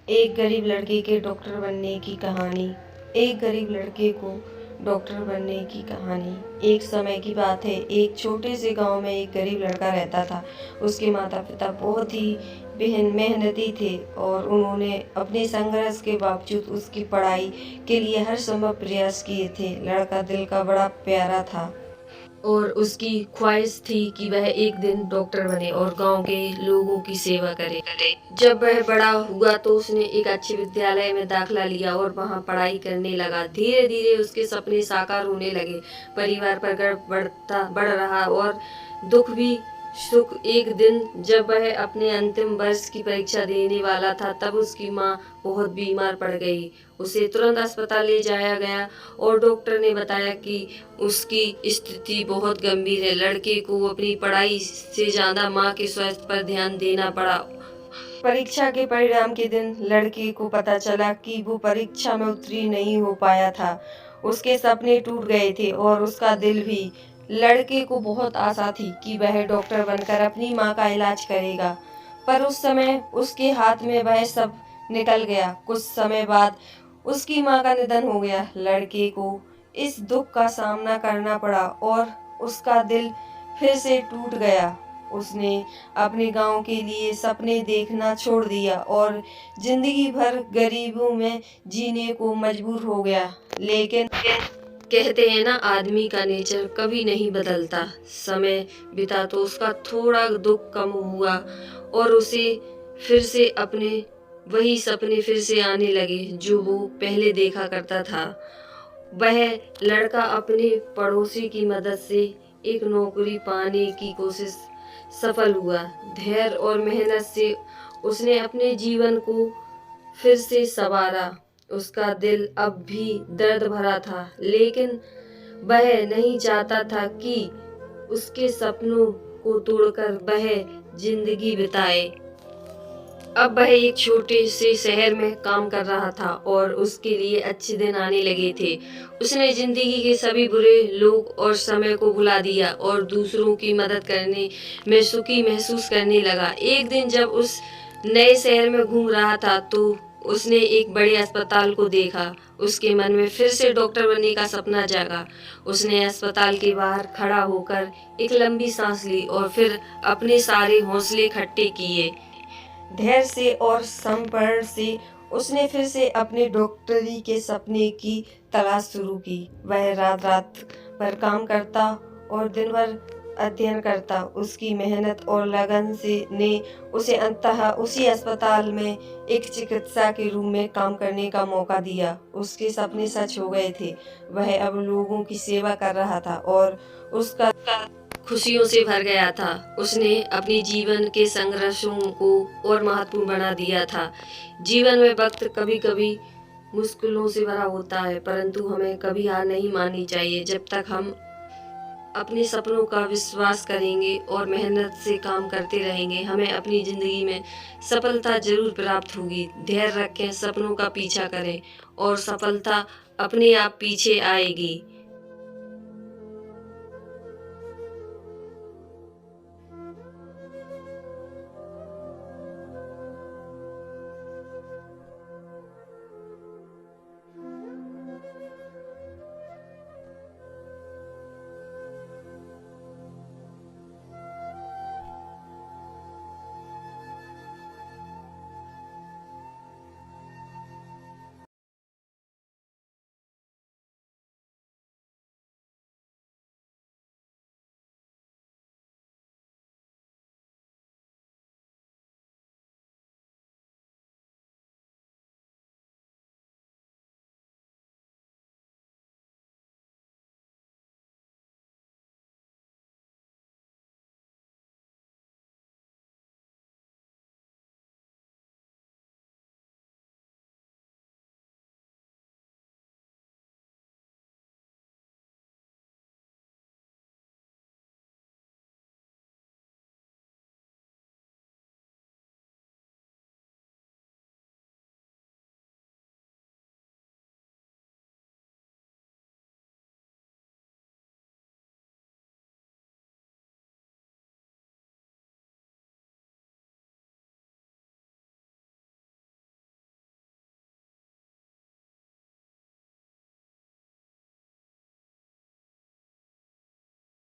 एक गरीब लड़के के डॉक्टर बनने की कहानी। एक गरीब लड़के को डॉक्टर बनने की कहानी। एक समय की बात है, एक छोटे से गांव में एक गरीब लड़का रहता था। उसके माता पिता बहुत ही मेहनती थे और उन्होंने अपने संघर्ष के बावजूद उसकी पढ़ाई के लिए हर संभव प्रयास किए थे। लड़का दिल का बड़ा प्यारा था और उसकी ख्वाहिश थी कि वह एक दिन डॉक्टर बने और गांव के लोगों की सेवा करे। जब वह बड़ा हुआ तो उसने एक अच्छे विद्यालय में दाखिला लिया और वहां पढ़ाई करने लगा। धीरे धीरे उसके सपने साकार होने लगे। परिवार पर गर्व बढ़ रहा और दुख भी सुख। एक दिन जब वह अपने अंतिम वर्ष की परीक्षा देने वाला था तब उसकी माँ बहुत बीमार पड़ गई। उसे तुरंत अस्पताल ले जाया गया और डॉक्टर ने बताया कि उसकी स्थिति बहुत गंभीर है। लड़के को अपनी पढ़ाई से ज्यादा माँ के स्वास्थ्य पर ध्यान देना पड़ा। परीक्षा के परिणाम के दिन लड़के को पता चला कि वो परीक्षा में उत्तीर्ण नहीं हो पाया था। उसके सपने टूट गए थे और उसका दिल भी। लड़के को बहुत आशा थी कि वह डॉक्टर बनकर अपनी माँ का इलाज करेगा, पर उस समय उसके हाथ में वह सब निकल गया। कुछ समय बाद उसकी माँ का निधन हो गया। लड़के को इस दुख का सामना करना पड़ा और उसका दिल फिर से टूट गया। उसने अपने गांव के लिए सपने देखना छोड़ दिया और जिंदगी भर गरीबों में जीने को मजबूर हो गया। लेकिन कहते हैं ना, आदमी का नेचर कभी नहीं बदलता। समय बीता तो उसका थोड़ा दुख कम हुआ और उसे फिर से अपने वही सपने फिर से आने लगे जो वो पहले देखा करता था। वह लड़का अपने पड़ोसी की मदद से एक नौकरी पाने की कोशिश सफल हुआ। धैर्य और मेहनत से उसने अपने जीवन को फिर से संवारा। उसका दिल अब भी दर्द भरा था, लेकिन वह नहीं चाहता था कि उसके सपनों को तोड़कर वह जिंदगी बिताए। अब वह एक छोटे से शहर में काम कर रहा था और उसके लिए अच्छे दिन आने लगे थे। उसने जिंदगी के सभी बुरे लोग और समय को भुला दिया और दूसरों की मदद करने में सुखी महसूस करने लगा। एक दिन जब उस नए शहर में घूम रहा था तो उसने एक बड़े अस्पताल को देखा। उसके मन में फिर से डॉक्टर बनने का सपना जागा। उसने अस्पताल के बाहर खड़ा होकर एक लंबी सांस ली और फिर अपने सारे हौसले इकट्ठे किए। धैर्य से और समर्पण से उसने फिर से अपने डॉक्टरी के सपने की तलाश शुरू की। वह रात रात भर काम करता और दिन भर अध्ययन करता। उसकी मेहनत और लगन से ने उसे अंततः उसी अस्पताल में एक चिकित्सा के रूप में काम करने का मौका दिया। उसके सपने सच हो गए थे। वह अब लोगों की सेवा कर रहा था और उसका खुशियों से भर गया था। उसने अपने जीवन के संघर्षों को और महत्वपूर्ण बना दिया था। जीवन में वक्त कभी कभी मुश्किलों से भरा होता है, परंतु हमें कभी हार नहीं माननी चाहिए। जब तक हम अपने सपनों का विश्वास करेंगे और मेहनत से काम करते रहेंगे, हमें अपनी जिंदगी में सफलता जरूर प्राप्त होगी। धैर्य रखें, सपनों का पीछा करें और सफलता अपने आप पीछे आएगी।